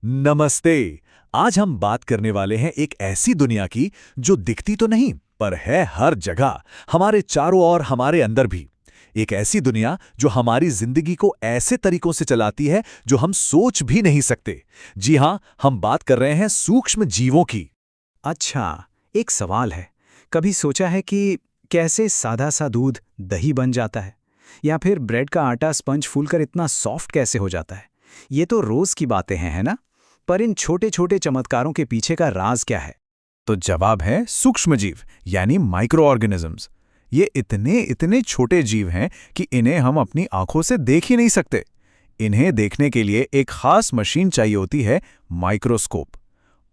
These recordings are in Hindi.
नमस्ते। आज हम बात करने वाले हैं एक ऐसी दुनिया की जो दिखती तो नहीं पर है हर जगह, हमारे चारों ओर, हमारे अंदर भी। एक ऐसी दुनिया जो हमारी जिंदगी को ऐसे तरीकों से चलाती है जो हम सोच भी नहीं सकते। जी हां, हम बात कर रहे हैं सूक्ष्म जीवों की। अच्छा, एक सवाल है। कभी सोचा है कि कैसे सादा सा दूध दही बन जाता है? या फिर ब्रेड का आटा स्पंज फूलकर इतना सॉफ्ट कैसे हो जाता है? ये तो रोज की बातें हैं, है ना? पर इन छोटे-छोटे चमत्कारों के पीछे का राज क्या है? तो जवाब है सूक्ष्मजीव यानी माइक्रो ऑर्गेनिजम्स। ये इतने इतने छोटे जीव हैं कि इन्हें हम अपनी आंखों से देख ही नहीं सकते। इन्हें देखने के लिए एक खास मशीन चाहिए होती है, माइक्रोस्कोप।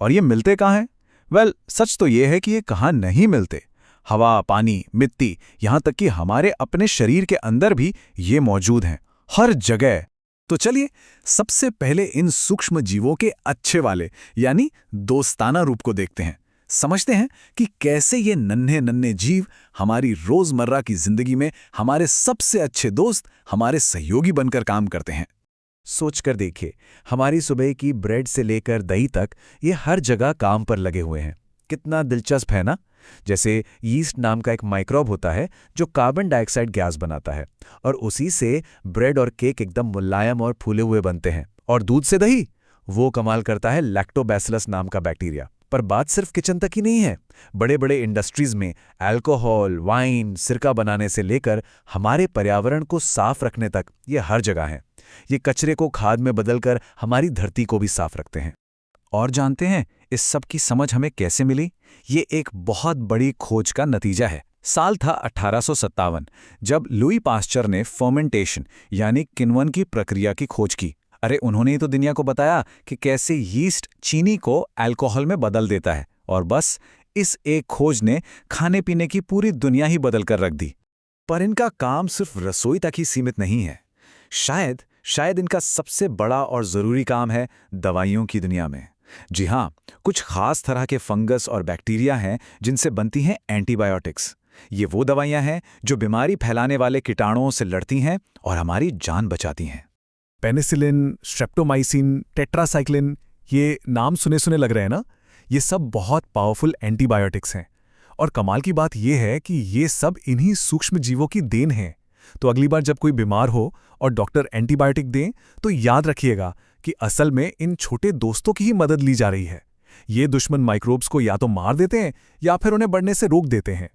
और ये मिलते कहाँ हैं? सच तो ये है कि ये कहाँ नहीं मिलते। हवा, पानी, मिट्टी, यहाँ तक कि हमारे अपने शरीर के अंदर भी ये मौजूद हैं, हर जगह। तो चलिए, सबसे पहले इन सूक्ष्म जीवों के अच्छे वाले यानी दोस्ताना रूप को देखते हैं। समझते हैं कि कैसे ये नन्हे नन्हे जीव हमारी रोजमर्रा की जिंदगी में हमारे सबसे अच्छे दोस्त, हमारे सहयोगी बनकर काम करते हैं। सोचकर देखिए, हमारी सुबह की ब्रेड से लेकर दही तक ये हर जगह काम पर लगे हुए हैं। कितना दिलचस्प है ना? जैसे यीस्ट नाम का एक माइक्रोब होता है जो कार्बन डाइऑक्साइड गैस बनाता है, और उसी से ब्रेड और केक एकदम मुलायम और फूले हुए बनते हैं। और दूध से दही, वो कमाल करता है लैक्टोबैसिलस नाम का बैक्टीरिया। पर बात सिर्फ किचन तक ही नहीं है। बड़े बड़े इंडस्ट्रीज में अल्कोहल, वाइन, सिरका बनाने से लेकर हमारे पर्यावरण को साफ रखने तक ये हर जगह है। ये कचरे को खाद में बदलकर हमारी धरती को भी साफ रखते हैं। और जानते हैं इस सब की समझ हमें कैसे मिली? ये एक बहुत बड़ी खोज का नतीजा है। साल था 1857 जब लुई पास्चर ने फर्मेंटेशन यानी किण्वन की प्रक्रिया की खोज की। अरे उन्होंने ही तो दुनिया को बताया कि कैसे यीस्ट चीनी को अल्कोहल में बदल देता है। और बस इस एक खोज ने खाने पीने की पूरी दुनिया ही बदल कर रख दी। पर इनका काम सिर्फ रसोई तक ही सीमित नहीं है। शायद इनका सबसे बड़ा और जरूरी काम है दवाइयों की दुनिया में। जी हाँ, कुछ खास तरह के फंगस और बैक्टीरिया हैं जिनसे बनती हैं एंटीबायोटिक्स। ये वो दवाइयां हैं जो बीमारी फैलाने वाले कीटाणुओं से लड़ती हैं और हमारी जान बचाती हैं। पेनिसिलिन, स्ट्रेप्टोमाइसिन, टेट्रासाइक्लिन, ये नाम सुने सुने लग रहे हैं ना? ये सब बहुत पावरफुल एंटीबायोटिक्स हैं। और कमाल की बात यह है कि ये सब इन्हीं सूक्ष्म जीवों की देन है। तो अगली बार जब कोई बीमार हो और डॉक्टर एंटीबायोटिक दें, तो याद रखिएगा कि असल में इन छोटे दोस्तों की ही मदद ली जा रही है। ये दुश्मन माइक्रोब्स को या तो मार देते हैं या फिर उन्हें बढ़ने से रोक देते हैं।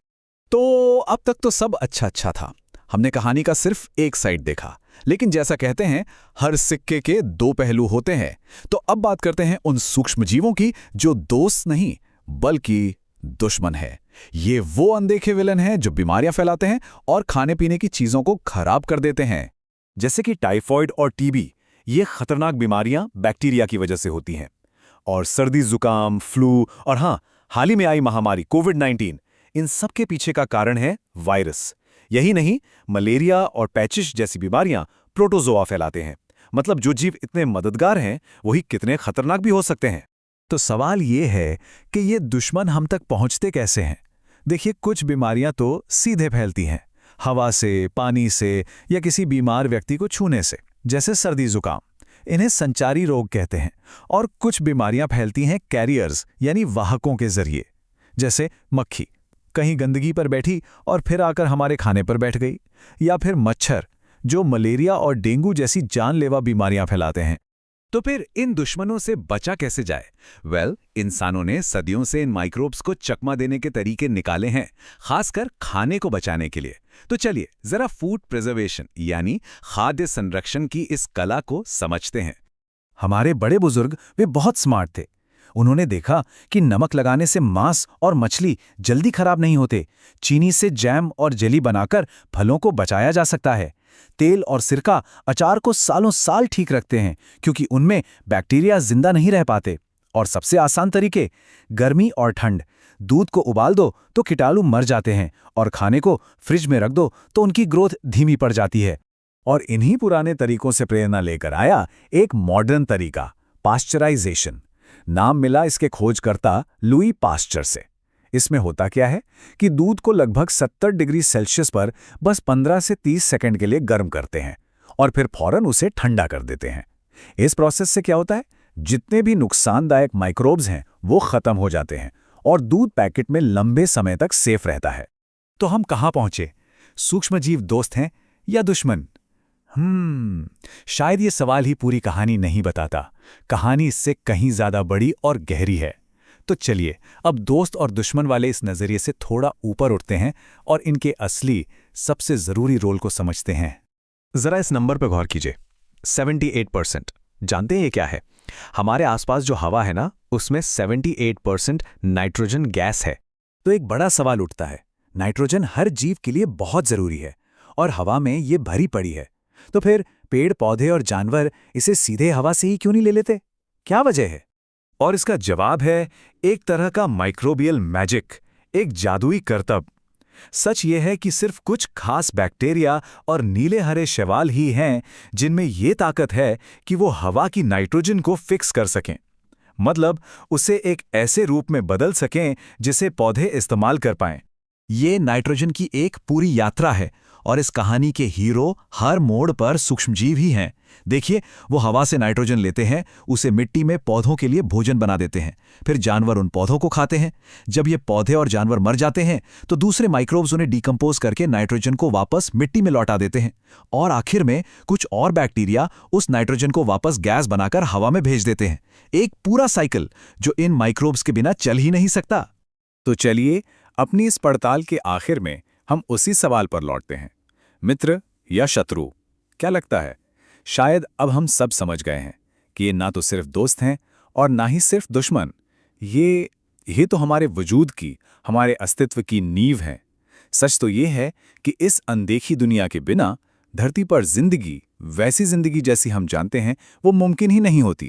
तो अब तक तो सब अच्छा अच्छा था। हमने कहानी का सिर्फ एक साइड देखा, लेकिन जैसा कहते हैं हर सिक्के के दो पहलू होते हैं। तो अब बात करते हैं उन सूक्ष्म जीवों की जो दोस्त नहीं बल्कि दुश्मन है। ये वो अनदेखे विलन हैं जो बीमारियां फैलाते हैं और खाने पीने की चीजों को खराब कर देते हैं। जैसे कि टाइफॉइड और टीबी, ये खतरनाक बीमारियां बैक्टीरिया की वजह से होती हैं। और सर्दी, जुकाम, फ्लू और हाँ, हाल ही में आई महामारी कोविड-19, इन सब के पीछे का कारण है वायरस। यही नहीं, मलेरिया और पैचिश जैसी बीमारियां प्रोटोजोआ फैलाते हैं। मतलब जो जीव इतने मददगार हैं वही कितने खतरनाक भी हो सकते हैं। तो सवाल ये है कि ये दुश्मन हम तक पहुंचते कैसे हैं? देखिए, कुछ बीमारियां तो सीधे फैलती हैं, हवा से, पानी से या किसी बीमार व्यक्ति को छूने से, जैसे सर्दी, जुकाम। इन्हें संचारी रोग कहते हैं। और कुछ बीमारियां फैलती हैं कैरियर्स यानी वाहकों के जरिए, जैसे मक्खी कहीं गंदगी पर बैठी और फिर आकर हमारे खाने पर बैठ गई, या फिर मच्छर जो मलेरिया और डेंगू जैसी जानलेवा बीमारियां फैलाते हैं। तो फिर इन दुश्मनों से बचा कैसे जाए? इंसानों ने सदियों से इन माइक्रोब्स को चकमा देने के तरीके निकाले हैं, खासकर खाने को बचाने के लिए। तो चलिए जरा फूड प्रिजर्वेशन यानी खाद्य संरक्षण की इस कला को समझते हैं। हमारे बड़े बुजुर्ग वे बहुत स्मार्ट थे। उन्होंने देखा कि नमक लगाने से मांस और मछली जल्दी खराब नहीं होते। चीनी से जैम और जेली बनाकर फलों को बचाया जा सकता है। तेल और सिरका अचार को सालों साल ठीक रखते हैं क्योंकि उनमें बैक्टीरिया जिंदा नहीं रह पाते। और सबसे आसान तरीके, गर्मी और ठंड। दूध को उबाल दो तो कीटाणु मर जाते हैं, और खाने को फ्रिज में रख दो तो उनकी ग्रोथ धीमी पड़ जाती है। और इन्हीं पुराने तरीकों से प्रेरणा लेकर आया एक मॉडर्न तरीका, पाश्चराइजेशन। नाम मिला इसके खोजकर्ता लुई पास्चर से। इसमें होता क्या है कि दूध को लगभग 70 डिग्री सेल्सियस पर बस 15 से 30 सेकंड के लिए गर्म करते हैं और फिर फौरन उसे ठंडा कर देते हैं। इस प्रोसेस से क्या होता है, जितने भी नुकसानदायक माइक्रोब्स हैं वो खत्म हो जाते हैं और दूध पैकेट में लंबे समय तक सेफ रहता है। तो हम कहाँ पहुंचे? सूक्ष्मजीव दोस्त हैं या दुश्मन? शायद ये सवाल ही पूरी कहानी नहीं बताता। कहानी इससे कहीं ज्यादा बड़ी और गहरी है। तो चलिए अब दोस्त और दुश्मन वाले इस नजरिए से थोड़ा ऊपर उठते हैं और इनके असली सबसे जरूरी रोल को समझते हैं। जरा इस नंबर पर गौर कीजिए, 78%। जानते हैं ये क्या है? हमारे आसपास जो हवा है ना, उसमें 78% नाइट्रोजन गैस है। तो एक बड़ा सवाल उठता है, नाइट्रोजन हर जीव के लिए बहुत जरूरी है और हवा में ये भरी पड़ी है। तो फिर पेड़ पौधे और जानवर इसे सीधे हवा से ही क्यों नहीं ले लेते? क्या वजह है? और इसका जवाब है एक तरह का माइक्रोबियल मैजिक, एक जादुई करतब। सच ये है कि सिर्फ कुछ खास बैक्टीरिया और नीले हरे शैवाल ही हैं जिनमें ये ताकत है कि वो हवा की नाइट्रोजन को फिक्स कर सकें। मतलब उसे एक ऐसे रूप में बदल सकें जिसे पौधे इस्तेमाल कर पाएं। ये नाइट्रोजन की एक पूरी यात्रा है और इस कहानी के हीरो हर मोड़ पर सूक्ष्मजीव ही हैं। देखिए, वो हवा से नाइट्रोजन लेते हैं, उसे मिट्टी में पौधों के लिए भोजन बना देते हैं, फिर जानवर उन पौधों को खाते हैं। जब ये पौधे और जानवर मर जाते हैं तो दूसरे माइक्रोब्स उन्हें डिकम्पोज करके नाइट्रोजन को वापस मिट्टी में लौटा देते हैं और आखिर में कुछ और बैक्टीरिया उस नाइट्रोजन को वापस गैस बनाकर हवा में भेज देते हैं। एक पूरा साइकिल जो इन माइक्रोब्स के बिना चल ही नहीं सकता। तो चलिए अपनी इस पड़ताल के आखिर में हम उसी सवाल पर लौटते हैं, मित्र या शत्रु? क्या लगता है? शायद अब हम सब समझ गए हैं कि ये ना तो सिर्फ दोस्त हैं और ना ही सिर्फ दुश्मन। ये तो हमारे वजूद की, हमारे अस्तित्व की नींव है। सच तो ये है कि इस अनदेखी दुनिया के बिना धरती पर जिंदगी, वैसी जिंदगी जैसी हम जानते हैं, वो मुमकिन ही नहीं होती।